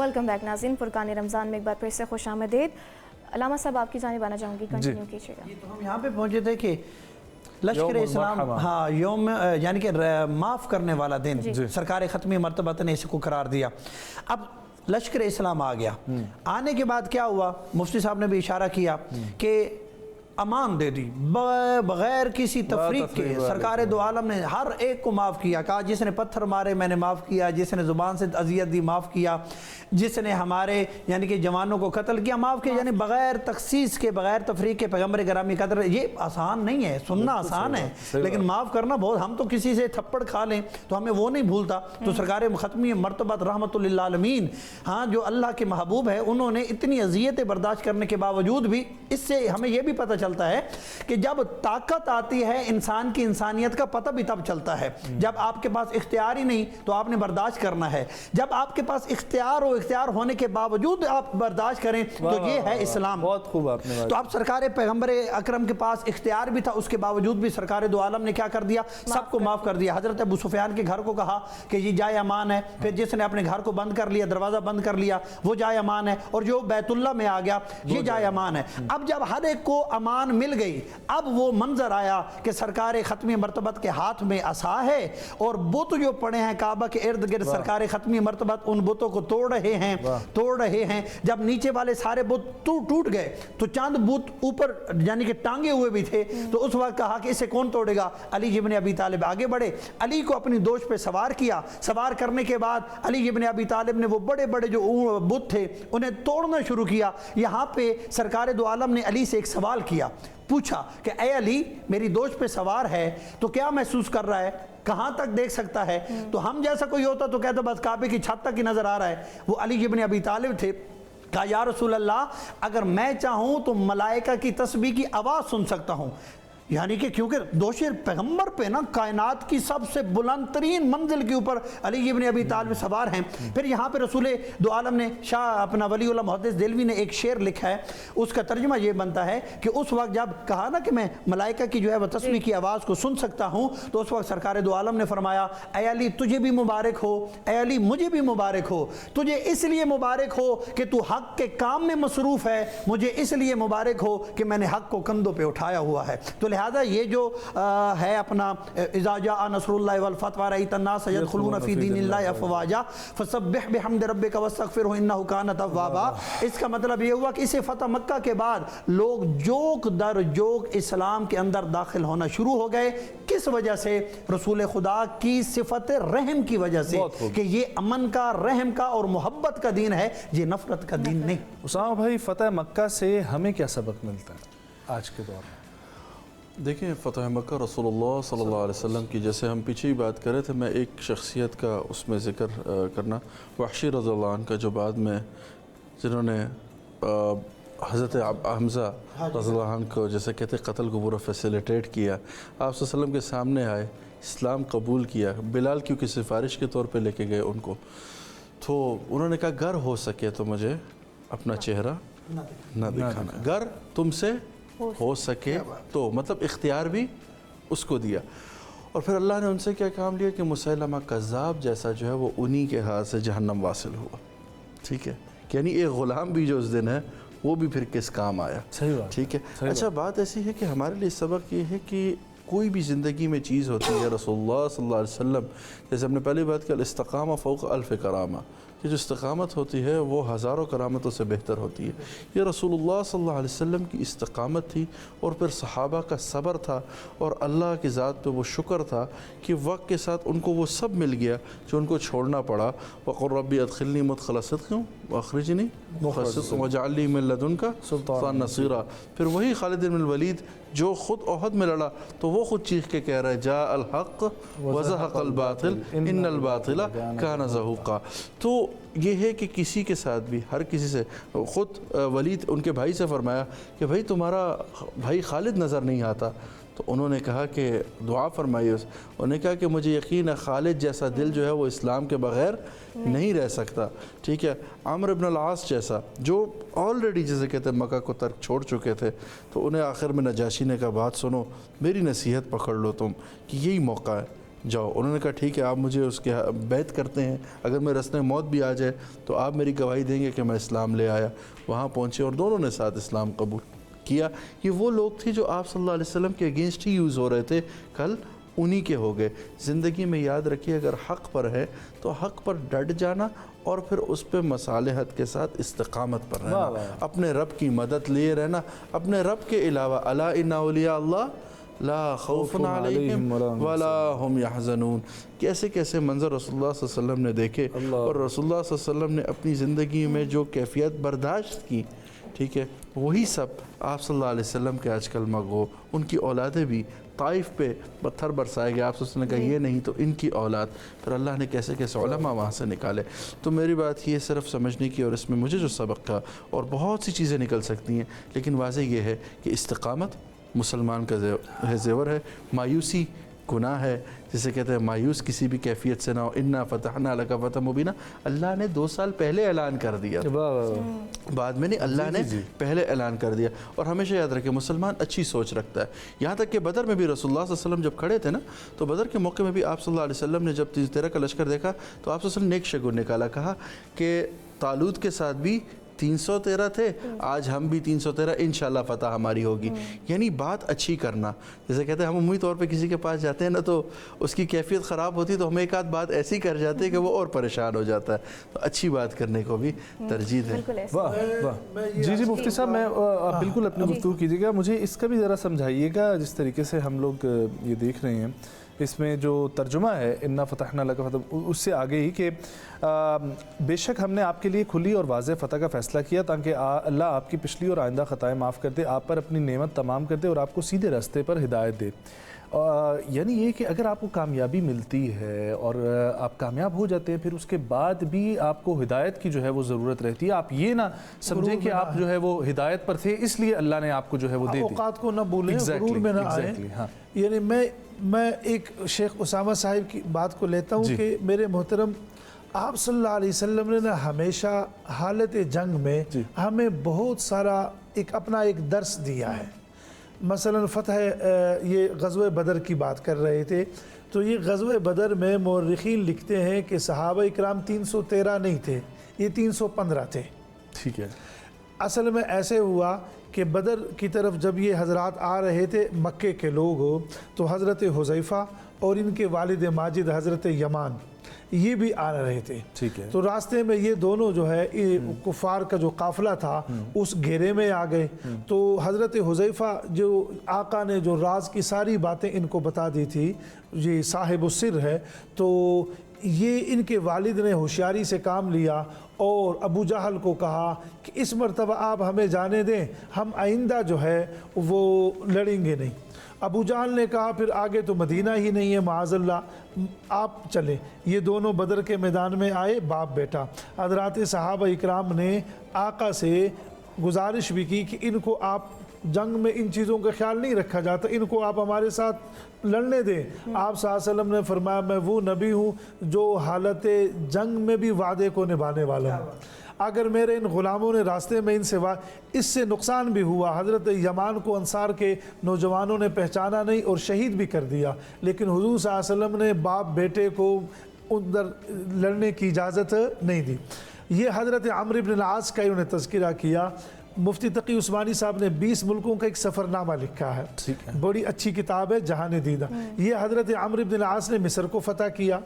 Welcome back ناظرین، فرقان رمضان میں ایک بار پھر سے خوش آمدید۔ علامہ صاحب آپ کی جانب آنا چاہوں گی، کنٹینیو کیجیے گا۔ تو ہم یہاں پہ پہنچے تھے کہ لشکر اسلام یوم یعنی کہ معاف کرنے والا دن سرکار ختمی مرتبہ نے اس کو قرار دیا۔ اب لشکر اسلام آ گیا، آنے کے بعد کیا ہوا؟ مفتی صاحب نے بھی اشارہ کیا کہ امان دے دی بغیر کسی تفریق کے۔ سرکار دو عالم نے ہر ایک کو معاف کیا، کہا جس نے پتھر مارے میں نے معاف کیا، جس نے زبان سے اذیت دی معاف کیا، جس نے ہمارے یعنی کہ جوانوں کو قتل کیا معاف کیا، یعنی بغیر تخصیص کے بغیر تفریق کے پیغمبر گرامی قدر۔ یہ آسان نہیں ہے، سننا آسان ہے لیکن معاف کرنا بہت۔ ہم تو کسی سے تھپڑ کھا لیں تو ہمیں وہ نہیں بھولتا، تو سرکار ختمی مرتبہ رحمت للعالمین ہاں جو اللہ کے محبوب ہے، انہوں نے اتنی اذیتیں برداشت کرنے کے باوجود بھی، اس سے ہمیں یہ بھی پتہ چلتا ہے کہ جب طاقت آتی ہے انسان کی انسانیت کا پتہ بھی تب چلتا ہے۔ جب آپ کے پاس اختیار ہی نہیں تو آپ نے برداشت کرنا ہے، جب آپ کے پاس اختیار ہو، اختیار ہونے کے باوجود آپ برداشت کریں تو یہ ہے اسلام۔ بہت خوب آپ نے تو اب سرکار پیغمبر اکرم کے پاس اختیار بھی تھا، اس کے باوجود بھی سرکار دو عالم نے کیا کر دیا؟ سب کو معاف کر دیا۔ حضرت ابو سفیان کے گھر کو کہا کہ یہ جائے امان ہے، پھر جس نے اپنے گھر کو بند کر لیا، دروازہ بند کر لیا، وہ جائے امان ہے، اور جو بیت اللہ میں آ گیا یہ جائے امان ہے۔ اب جب ہر ایک کو امان مل گئی، اب وہ منظر آیا کہ سرکار ختمی مرتبت کے ہاتھ میں عصا ہے اور بت جو پڑے ہیں کعبہ کے ارد گرد، سرکار ختمی مرتبت ان بتوں کو توڑ رہے ہیں۔ جب نیچے والے سارے بت ٹوٹ گئے تو چاند بت اوپر یعنی کہ ٹانگے ہوئے بھی تھے، تو اس وقت کہا کہ اسے کون توڑے گا؟ علی ابن ابی طالب آگے بڑھے، علی کو اپنی دوش پہ سوار کیا۔ سوار کرنے کے بعد علی ابن ابی طالب نے وہ بڑے بڑے جو بت تھے انہیں توڑنا شروع کیا۔ یہاں پہ سرکار دو عالم نے علی سے ایک سوال کیا، پوچھا کہ اے علی میری دوش پہ سوار ہے تو کیا محسوس کر رہا ہے؟ کہاں تک دیکھ سکتا ہے؟ تو ہم جیسا کوئی ہوتا تو کہتا بس کعبے کی چھت تک ہی نظر آ رہا ہے۔ وہ علی ابن ابی طالب تھے، کہا یا رسول اللہ اگر میں چاہوں تو ملائکہ کی تسبیح کی آواز سن سکتا ہوں، یعنی کہ کیونکہ دوش پیغمبر پہ نا کائنات کی سب سے بلند ترین منزل کے اوپر علی ابن ابی طالب سوار ہیں۔ پھر یہاں پہ رسول دو عالم نے شاہ اپنا ولی اللہ محدث دہلوی نے ایک شعر لکھا ہے، اس کا ترجمہ یہ بنتا ہے کہ اس وقت جب کہا نا کہ میں ملائکہ کی جو ہے وہ تسبیح کی آواز کو سن سکتا ہوں، تو اس وقت سرکار دو عالم نے فرمایا اے علی تجھے بھی مبارک ہو، اے علی مجھے بھی مبارک ہو۔ تجھے اس لیے مبارک ہو کہ تو حق کے کام میں مصروف ہے، مجھے اس لیے مبارک ہو کہ میں نے حق کو کندھوں پہ اٹھایا ہوا ہے۔ تو لہذا یہ جو ہے اپنا اذا جاء نصر اللہ والفتح ورأیت الناس يدخلون فی دین اللہ افواجا فسبح بحمد ربک واستغفرہ انہ کان توابا۔ اس کا مطلب یہ ہوا کہ اسے فتح مکہ کے بعد لوگ جوک در جوک اسلام کے اندر داخل ہونا شروع ہو گئے۔ کس وجہ سے؟ رسول خدا کی صفت رحم کی وجہ سے، کہ یہ امن کا، رحم کا اور محبت کا دین ہے، یہ نفرت کا دین نہیں۔ اسامہ بھائی، فتح مکہ سے ہمیں کیا سبق ملتا ہے آج کے دور میں؟ دیکھیں فتح مکہ رسول اللہ صلی اللہ علیہ وسلم کی، جیسے ہم پیچھے ہی بات کر رہے تھے، میں ایک شخصیت کا اس میں ذکر کرنا، وحشی رضی اللہ عنہ کا، جو بعد میں جنہوں نے حضرت حمزہ رضی اللہ عنہ کو جیسے کہتے قتل کو پورا فیسیلیٹیٹ کیا، آپ صلی اللہ علیہ وسلم کے سامنے آئے، اسلام قبول کیا، بلال کیونکہ سفارش کے طور پہ لے کے گئے ان کو، تو انہوں نے کہا گر ہو سکے تو مجھے اپنا چہرہ نہ دکھانا، گر تم سے ہو سکے تو، مطلب اختیار بھی اس کو دیا۔ اور پھر اللہ نے ان سے کیا کام لیا کہ مسیلمہ کذاب جیسا جو ہے وہ انہی کے ہاتھ سے جہنم واصل ہوا، ٹھیک ہے، یعنی ایک غلام بھی جو اس دن ہے وہ بھی پھر کس کام آیا، ٹھیک ہے۔ اچھا بات ایسی ہے کہ ہمارے لیے سبق یہ ہے کہ کوئی بھی زندگی میں چیز ہوتی ہے، رسول اللہ صلی اللہ علیہ وسلم جیسے ہم نے پہلی بات کی الاستقامہ فوق الف کرامہ، کہ جو استقامت ہوتی ہے وہ ہزاروں کرامتوں سے بہتر ہوتی ہے۔ یہ رسول اللہ صلی اللہ علیہ وسلم کی استقامت تھی، اور پھر صحابہ کا صبر تھا، اور اللہ کی ذات پہ وہ شکر تھا کہ وقت کے ساتھ ان کو وہ سب مل گیا جو ان کو چھوڑنا پڑا۔ وَقُلْ رَبِّ أَدْخِلْنِي مُدْخَلَ صِدْقٍ وَأَخْرِجْنِي مُخْرَجَ صِدْقٍ وَاجْعَلْ لِي مِن لَّدُنْكَ سُلْطَانًا نَصِيرًا۔ پھر وہی خالد بن الولید جو خود احد میں لڑا تو وہ خود چیخ کے کہہ رہا ہے جاء الحق وزہق الباطل ان الباطل کان زہوقا۔ تو یہ ہے کہ کسی کے ساتھ بھی، ہر کسی سے، خود ولید ان کے بھائی سے فرمایا کہ بھائی تمہارا بھائی خالد نظر نہیں آتا، تو انہوں نے کہا کہ دعا فرمائی، انہوں نے کہا کہ مجھے یقین ہے خالد جیسا دل جو ہے وہ اسلام کے بغیر نہیں رہ سکتا، ٹھیک ہے۔ عمرو بن العاص جیسا جو آلریڈی جیسے کہتے ہیں مکہ کو ترک چھوڑ چکے تھے، تو انہیں آخر میں نجاشی نے کہا بات سنو، میری نصیحت پکڑ لو تم، کہ یہی موقع ہے जाओ। उन्होंने कहा ठीक है, आप मुझे उसके बैत करते हैं, अगर मेरे रस्ते मौत भी आ जाए तो आप मेरी गवाही देंगे कि मैं इस्लाम ले आया। वहाँ पहुँचे और दोनों ने साथ इस्लाम कबूल किया। ये वो लोग थे जो आप सल्लल्लाहु अलैहि वसल्लम के अगेंस्ट ही यूज़ हो रहे थे, कल उन्हीं के हो गए। ज़िंदगी में याद रखिए, अगर हक़ पर है तो हक़ पर डट जाना और फिर उस पर मसालहत के साथ इस्तिक़ामत पर रहना, अपने रब की मदद लिए रहना, अपने रब के अलावा अला इन्ना औलिया अल्लाह ला खौफुन अलैहिम वला हुम यहज़नून। कैसे कैसे मंज़र रसूलुल्लाह सल्लल्लाहु अलैहि वसल्लम ने देखे और रसूलुल्लाह सल्लल्लाहु अलैहि वसल्लम ने अपनी ज़िंदगी में जो कैफियत बर्दाश्त की, ठीक है, वही सब आप सल्लल्लाहु अलैहि वसल्लम के आजकल मगो। उनकी औलादें भी ताइफ पे पत्थर बरसाए गए, आपसे उसने कहा ये नहीं तो इनकी औलाद, फिर अल्लाह ने कैसे कैसे उलमा वहाँ से निकाले। तो मेरी बात ये सिर्फ समझने की, और इसमें मुझे जो सबक था, और बहुत सी चीज़ें निकल सकती हैं, लेकिन वाज़ेह ये है कि इस्तिक़ामत मुसलमान का ज़ेवर है। मायूसी गुनाह है, जिसे कहते हैं मायूस किसी भी कैफियत से ना हो। इन्ना फ़तहना लका फ़तहन मुबीना, अल्लाह ने 2 साल पहले ऐलान कर दिया, बाद में नहीं, अल्लाह ने पहले ऐलान कर दिया। और हमेशा याद रखें, मुसलमान अच्छी सोच रखता है। यहाँ तक कि बदर में भी रसूलुल्लाह सल्लल्लाहु अलैहि वसल्लम जब खड़े थे ना, तो बदर के मौके में भी आप सल्लल्लाहु अलैहि वसल्लम ने जब 13 का लश्कर देखा तो आप सल्लल्लाहु अलैहि वसल्लम ने एक शगुन निकाला, कहा कि तालूत के साथ भी 313 थे, आज हम भी 313, इंशाल्लाह फ़तह हमारी होगी। यानी बात अच्छी करना, जैसे कहते हैं हम उम्मीद तौर पे किसी के पास जाते हैं ना, तो उसकी कैफियत ख़राब होती है तो हम एक आध बात ऐसी कर जाते हैं कि वो और परेशान हो जाता है। तो अच्छी बात करने को भी तरजीह है। वाह वाह, जी मुफ्ती साहब, मैं आप बिल्कुल अपनी गुफ्तगू कीजिएगा। मुझे इसका भी ज़रा समझाइएगा, जिस तरीके से हम लोग ये देख रहे हैं, इसमें जो तर्जुमा है इन्ना फ़तहना लका फ़तह, उससे आगे ही कि बेशक हमने आपके लिए खुली और वाज़ेह फ़तह का फ़ैसला किया ताकि अल्लाह आपकी पिछली और आइंदा ख़ताएँ माफ़ कर दे, आप पर अपनी नेमत तमाम कर दे और आपको सीधे रास्ते पर हिदायत दे। यानी ये कि अगर आपको कामयाबी मिलती है और आप कामयाब हो जाते हैं, फिर उसके बाद भी आपको हिदायत की जो है वो ज़रूरत रहती है। आप ये ना समझें कि आप जो है वो हिदायत पर थे इसलिए अल्लाह ने आपको जो है वो दे दी। औकात को ना भूलें, गुरूर में ना आए। हाँ। यानी मैं एक शेख उसामा साहिब की बात को लेता हूँ कि मेरे मोहतरम आप सल्लल्लाहु अलैहि वसल्लम ने ना हमेशा हालत जंग में हमें बहुत सारा अपना एक दर्स दिया है। मसलन फ़तह, ये ग़ज़वे बदर की बात कर रहे थे, तो ये ग़ज़वे बदर में मौरख़ीन लिखते हैं कि सहाबा इकराम 313 नहीं थे, ये 315 थे। ठीक है। असल में ऐसे हुआ कि बदर की तरफ जब ये हज़रात आ रहे थे, मक्के के लोग हो, तो हज़रत हुज़ैफ़ा और इनके वालिद माजिद हज़रत यमान ये भी आ रहे थे। ठीक है। तो रास्ते में ये दोनों जो है कुफ़ार का जो काफ़िला था उस घेरे में आ गए। तो हज़रत हुज़ैफ़ा जो आका ने जो राज की सारी बातें इनको बता दी थी, ये साहिब सिर है, तो ये इनके वालिद ने होशियारी से काम लिया और अबू जहल को कहा कि इस मर्तबा आप हमें जाने दें, हम आइंदा जो है वो लड़ेंगे नहीं। अबू जहल ने कहा फिर आगे तो मदीना ही नहीं है, माअज़ल्लाह, आप चले। ये दोनों बदर के मैदान में आए, बाप बेटा। हज़रात सहाबा इकराम ने आका से गुजारिश भी की कि इनको आप जंग में इन चीज़ों का ख्याल नहीं रखा जाता, इनको आप हमारे साथ लड़ने दें। आप सल्लल्लाहु अलैहि वसल्लम ने फरमाया मैं वो नबी हूँ जो हालत जंग में भी वादे को निभाने वाला हूँ। अगर मेरे इन ग़ुलामों ने रास्ते में इससे नुकसान भी हुआ, हज़रत यमान को अंसार के नौजवानों ने पहचाना नहीं और शहीद भी कर दिया, लेकिन हुज़ूर सल्लल्लाहु अलैहि वसल्लम ने बाप बेटे को उधर लड़ने की इजाज़त नहीं दी। ये हज़रत अम्र इब्न आस का इन्होंने तज़किरा किया। मुफ्ती तकी उस्मानी साहब ने 20 मुल्कों का एक सफ़रनामा लिखा है, बड़ी अच्छी किताब है जहान दीदा। ये हज़रत अम्र इब्न आस ने मिस्र को फ़तह किया।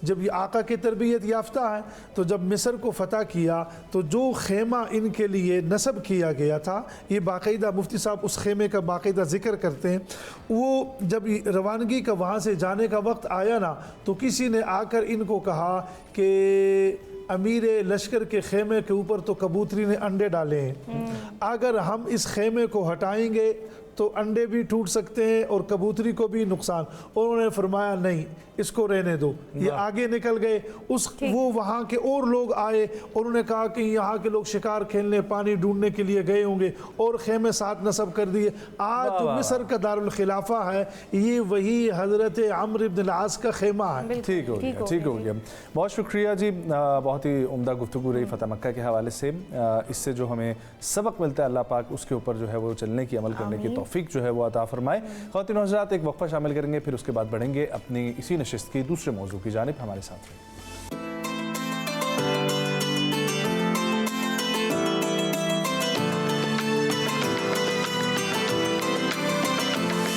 जब ये आका की तरबियत याफ्ता है, तो जब मिस्र को फ़तह किया तो जो खेमा इनके लिए नस्ब किया गया था, ये बाकायदा मुफ्ती साहब उस खेमे का बाकायदा ज़िक्र करते हैं। वो जब रवानगी का वहाँ से जाने का वक्त आया ना, तो किसी ने आकर इनको कहा कि अमीर लश्कर के खेमे के ऊपर तो कबूतरी ने अंडे डाले हैं, अगर हम इस खेमे को हटाएंगे तो अंडे भी टूट सकते हैं और कबूतरी को भी नुकसान। उन्होंने फरमाया नहीं, इसको रहने दो। ये आगे निकल गए। वो वहाँ के और लोग आए, उन्होंने कहा कि यहाँ के लोग शिकार खेलने, पानी ढूंढने के लिए गए होंगे, और खेमे साथ नस्ब कर दिए। आज जो मिस्र का दारुल खिलाफा है, ये वही हज़रत अम्र इब्न आस का खेमा है। ठीक हो गया, ठीक हो गया। बहुत शुक्रिया जी, बहुत ही उम्दा गुफ्तगू रही फ़तह मक्का के हवाले से। इससे जो हमें सबक मिलता है, अल्लाह पाक उसके ऊपर जो है वो चलने की, अमल करने की तौफीक जो है वो अता फरमाए। ख़वातीन और हज़रात, एक वक्फा शामिल करेंगे, फिर उसके बाद बढ़ेंगे अपनी इसी नशिस्त की दूसरे मौजू की जानिब। हमारे साथ रहिए।